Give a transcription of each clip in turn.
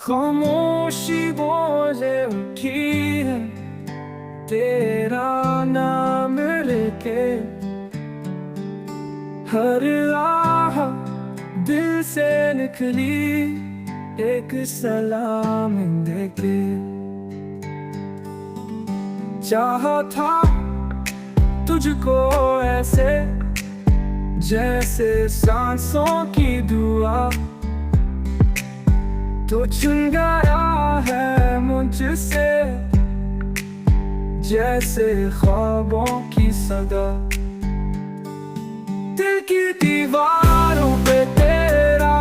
खामोशी बोले उठी है तेरा नाम लेके। हर आह दिल से निकली एक सलाम देके। चाहा था तुझको ऐसे जैसे सांसों की दुआ, तो चुन गया है मुझसे जैसे ख्वाबों की सदा। दिल की दीवारों पे तेरा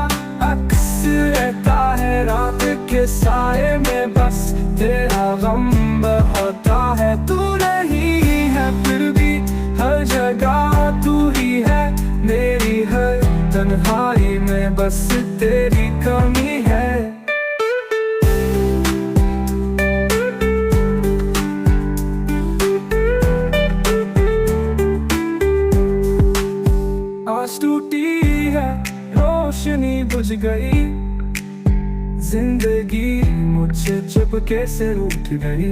अक्स रहता है, रात के साए में बस तेरा गम बहता है। तू नहीं है फिर भी हर जगह तू ही है, मेरी हर तन्हाई में बस तेरी कमी है। आज टूटी है रोशनी बुझ गई, जिंदगी मुझसे चुपके से रूठ गई।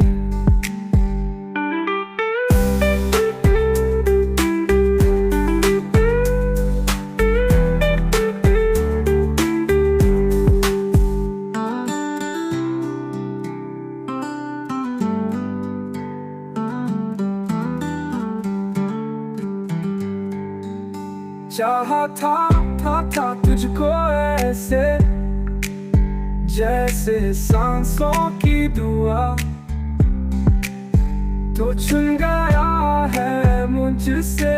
चाहा था तुझको ऐसे जैसे सांसों की दुआ, तो चुन गया है मुझसे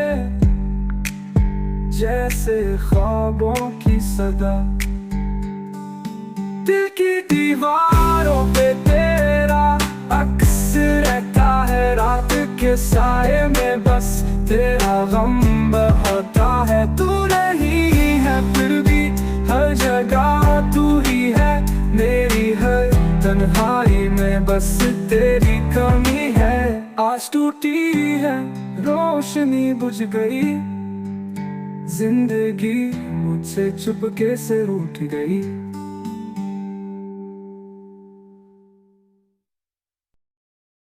जैसे ख्वाबों की सदा। दिल की दीवारों पे तेरा अक्स रहता है, रात के साए में बस तेरा गम बहता है। तू नहीं है फिर भी हर जगह तू ही है, मेरी हर तन्हाई में बस तेरी कमी है। आज टूटी है रोशनी बुझ गई, जिंदगी मुझसे चुपके से रूठ गई।